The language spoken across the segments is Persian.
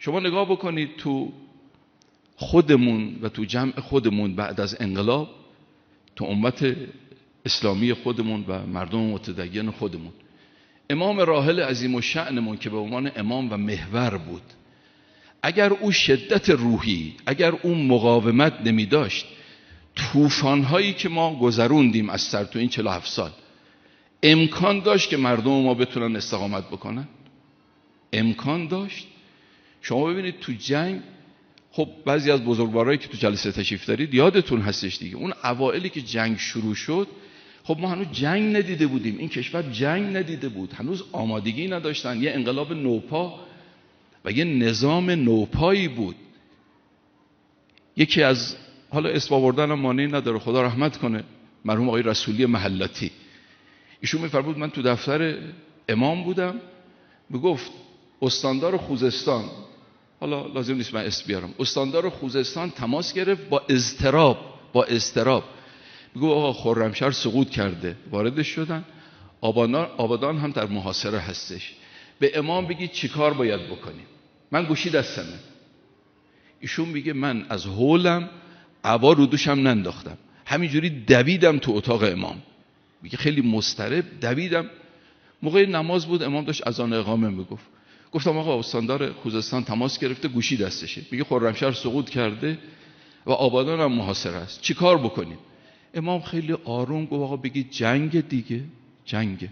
شما نگاه بکنید تو خودمون و تو جمع خودمون بعد از انقلاب، تو امت اسلامی خودمون و مردم متدین خودمون، امام راحل عظیم الشأنمون که به عنوان امام و محور بود، اگر او شدت روحی، اگر او مقاومت نمی داشت، طوفان‌هایی که ما گذروندیم از سر تو این 47 سال، امکان داشت که مردم ما بتونن استقامت بکنن؟ امکان داشت. شما ببینید تو جنگ، خب بعضی از بزرگوارایی که تو جلسه تشریف دارید یادتون هستش دیگه، اون اوائلی که جنگ شروع شد، خب ما هنوز جنگ ندیده بودیم، این کشور جنگ ندیده بود، هنوز آمادگی نداشتن، یه انقلاب نوپا و یه نظام نوپایی بود. یکی از، حالا اسم آوردنم مانعی نداره، خدا رحمت کنه، مرحوم آقای رسولی محلاتی، ایشون میفرمود من تو دفتر امام بودم، میگفت استاندار خوزستان، حالا لازم نیست من اسم بیارم، استاندار خوزستان تماس گرفت با اضطراب میگو آقا خرمشهر سقوط کرده، واردش شدن، آبادان هم در محاصره هستش، به امام بگید چیکار باید بکنیم. من گوشی دستمه، ایشون میگه من از هولم عبا رو دوشم ننداختم، همینجوری دویدم تو اتاق امام، میگه خیلی مضطرب دویدم، موقع نماز بود، امام داشت اذان اقامه میگفت، گفتم آقا استاندار خوزستان تماس گرفته، گوشی دستشه، میگه خرمشهر سقوط کرده و آبادان هم محاصره است، چیکار بکنیم؟ امام خیلی آروم گفت آقا بگید جنگ دیگه، جنگه،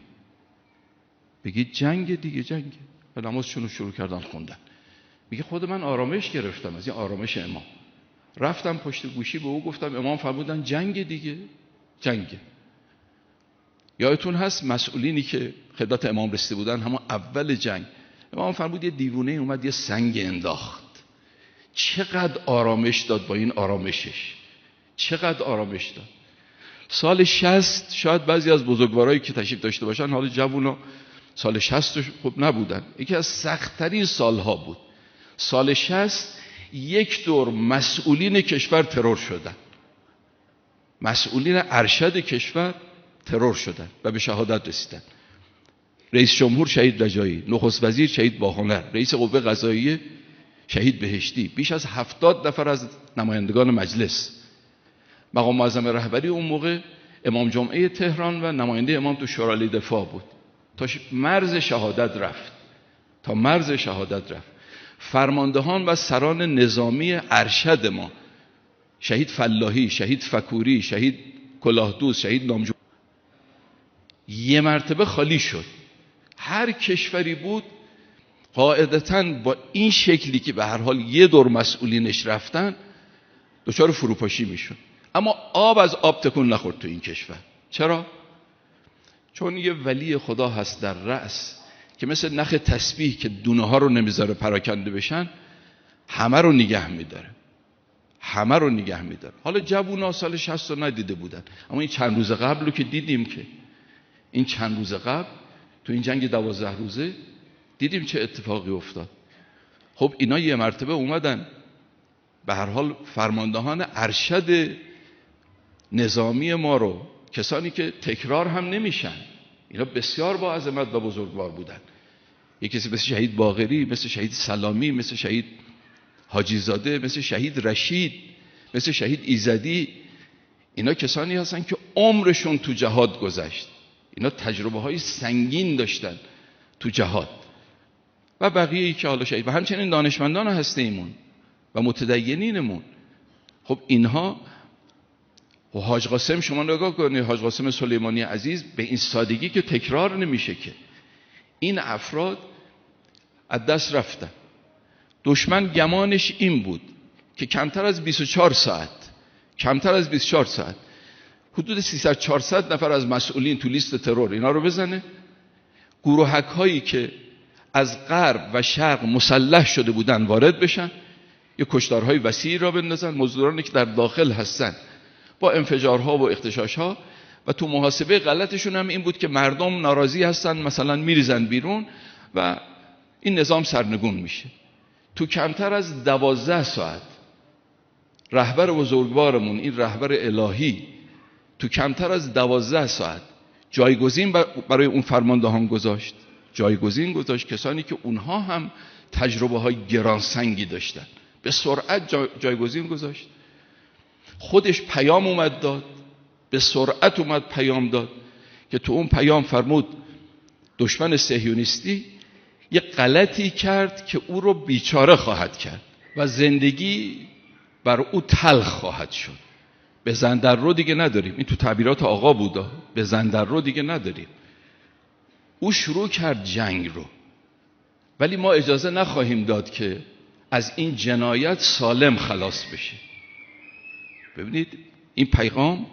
بگید جنگ دیگه، جنگه. و نمازشون رو شروع کردن خوندن. میگه خود من آرامش گرفتم از این آرامش امام، رفتم پشت گوشی به او گفتم امام فرمودن جنگ دیگه، جنگه. یادتون هست مسئولینی که خدمت امام رسیده بودن همون اول جنگ، امام فرمود یه دیوونه اومد یه سنگ انداخت، چقدر آرامش داد با این آرامشش، چقدر آرامش داد. سال 60 شاید بعضی از بزرگوارایی که تشریف داشته باشن، حالا جوونا سال 60 خب نبودن، یکی از سخت‌ترین سالها بود. سال 60 یک دور مسئولین کشور ترور شدن، مسئولین ارشد کشور ترور شدن و به شهادت رسیدن. رئیس جمهور شهید رجایی، نخست وزیر شهید باهنر، رئیس قوه قضاییه شهید بهشتی، بیش از 70 نفر از نمایندگان مجلس، مقام معظم رهبری اون موقع امام جمعه تهران و نماینده امام تو شورای دفاع بود، تا مرز شهادت رفت، تا مرز شهادت رفت. فرماندهان و سران نظامی ارشد ما، شهید فلاحی، شهید فکوری، شهید کلاهدوست، شهید نامجو، یه مرتبه خالی شد. هر کشوری بود قاعدتاً با این شکلی که به هر حال یه دور مسئولینش رفتن دچار فروپاشی میشد، اما آب از آب تکون نخورد تو این کشور. چرا؟ چون یه ولی خدا هست در رأس که مثل نخ تسبیح که دونه ها رو نمیذاره پراکنده بشن، همه رو نگه میداره، همه رو نگه میداره. حالا جوونا سال 60 رو ندیده بودن، اما این چند روز قبل رو که دیدیم، که این چند روز قبل تو این جنگ 12 روزه دیدیم چه اتفاقی افتاد. خب اینا یه مرتبه اومدن، به هر حال فرماندهان ارشد نظامی ما رو، کسانی که تکرار هم نمیشن، اینا بسیار با عظمت و بزرگوار بودن، یکی مثل شهید باقری، مثل شهید سلامی، مثل شهید حاجی زاده، مثل شهید رشید، مثل شهید ایزدی، اینا کسانی هستن که عمرشون تو جهاد گذشت، اینا تجربه های سنگین داشتن تو جهاد. و بقیه‌ای که حالا شهید، و همچنین دانشمندان هسته‌ایمون و متدینینمون. خب اینها، و حاج قاسم، شما نگاه کنید، حاج قاسم سلیمانی عزیز، به این سادگی که تکرار نمیشه که این افراد از دست رفتن. دشمن گمانش این بود که کمتر از 24 ساعت حدود 300-400 نفر از مسئولین تو لیست ترور اینا رو بزنه، گروهک هایی که از غرب و شرق مسلح شده بودن وارد بشن، یه کشتارهای وسیعی را بندازن، مزدورانی که در داخل هستن با انفجارها و اغتشاشها، و تو محاسبه غلطشون هم این بود که مردم ناراضی هستن مثلا میریزن بیرون و این نظام سرنگون میشه. تو کمتر از 12 ساعت رهبر بزرگوارمون، این رهبر الهی، تو کمتر از 12 ساعت جایگزین برای اون فرماندهان گذاشت، جایگزین گذاشت، کسانی که اونها هم تجربه های گرانسنگی داشتن، به سرعت جایگزین گذاشت. خودش پیام اومد داد، به سرعت اومد پیام داد که تو اون پیام فرمود دشمن صهیونیستی یه غلطی کرد که او رو بیچاره خواهد کرد و زندگی بر او تلخ خواهد شد. بزن در رو دیگه نداریم، این تو تعبیرات آقا بودا، بزن در رو دیگه نداریم. او شروع کرد جنگ رو، ولی ما اجازه نخواهیم داد که از این جنایت سالم خلاص بشه. ببینید این پیغام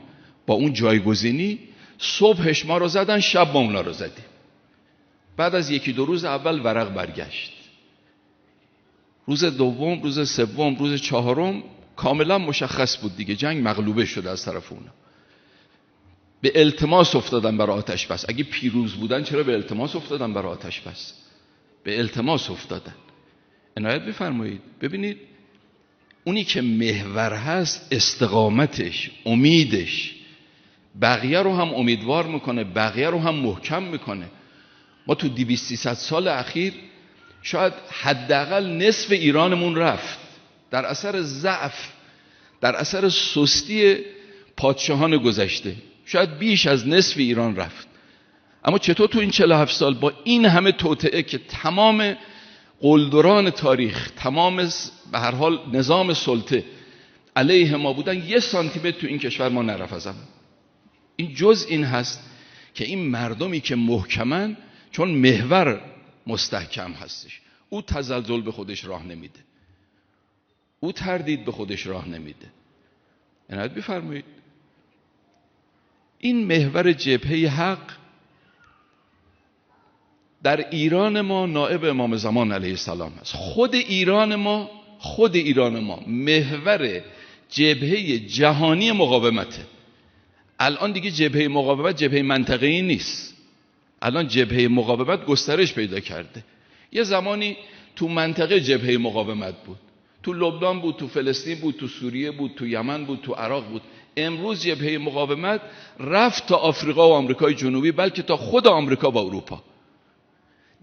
با اون جایگزینی، صبحش ما رو زدن، شب ما اونا رو زدیم. بعد از یکی دو روز اول ورق برگشت، روز دوم، روز سوم، روز چهارم کاملا مشخص بود دیگه جنگ مغلوبه شده از طرف اونا. به التماس افتادن برای آتش بس. اگه پیروز بودن چرا به التماس افتادن برای آتش بس؟ به التماس افتادن. عنایت بفرمایید. ببینید اونی که محور هست استقامتش، امیدش بقیه رو هم امیدوار میکنه، بقیه رو هم محکم میکنه. ما تو 200-300 سال اخیر شاید حداقل نصف ایرانمون رفت در اثر ضعف، در اثر سستی پادشاهان گذشته. شاید بیش از نصف ایران رفت. اما چطور تو این 47 سال با این همه توطئه که تمام قلدران تاریخ، تمام به هر حال نظام سلطه علیه ما بودن، 1 سانتی متر تو این کشور ما نرفت ازم. این جز این هست که این مردمی که محکمن، چون محور مستحکم هستش، او تزلزل به خودش راه نمیده، او تردید به خودش راه نمیده. عنایت بفرمایید. این محور جبهه حق در ایران ما نائب امام زمان علیه السلام هست. خود ایران ما محور جبهه جهانی مقاومته. الان دیگه جبهه مقاومت جبهه منطقه‌ای نیست، الان جبهه مقاومت گسترش پیدا کرده. یه زمانی تو منطقه جبهه مقاومت بود، تو لبنان بود، تو فلسطین بود، تو سوریه بود، تو یمن بود، تو عراق بود. امروز جبهه مقاومت رفت تا آفریقا و آمریکای جنوبی، بلکه تا خود آمریکا و اروپا.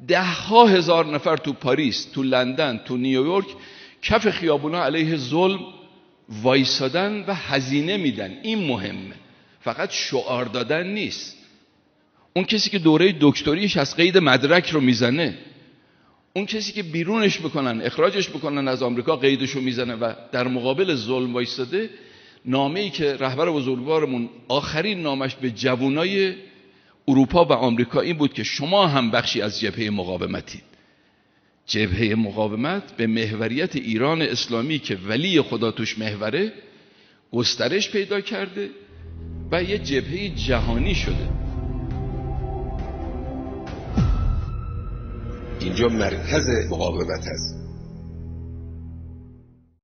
10,000 نفر تو پاریس، تو لندن، تو نیویورک کف خیابونا علیه ظلم وایسادن و هزینه میدن. این مهمه، فقط شعار دادن نیست. اون کسی که دوره دکتریش از قید مدرک رو میزنه، اون کسی که بیرونش بکنن، اخراجش بکنن از آمریکا، قیدشو میزنه و در مقابل ظلم وایساده. نامه‌ای که رهبر بزرگوارمون آخرین نامش به جوانای اروپا و آمریکا این بود که شما هم بخشی از جبهه مقاومتید. جبهه مقاومت به محوریت ایران اسلامی که ولی خدا توش محوره گسترش پیدا کرده و یه جبهه جهانی شده. اینجا مرکز مقاومت هست.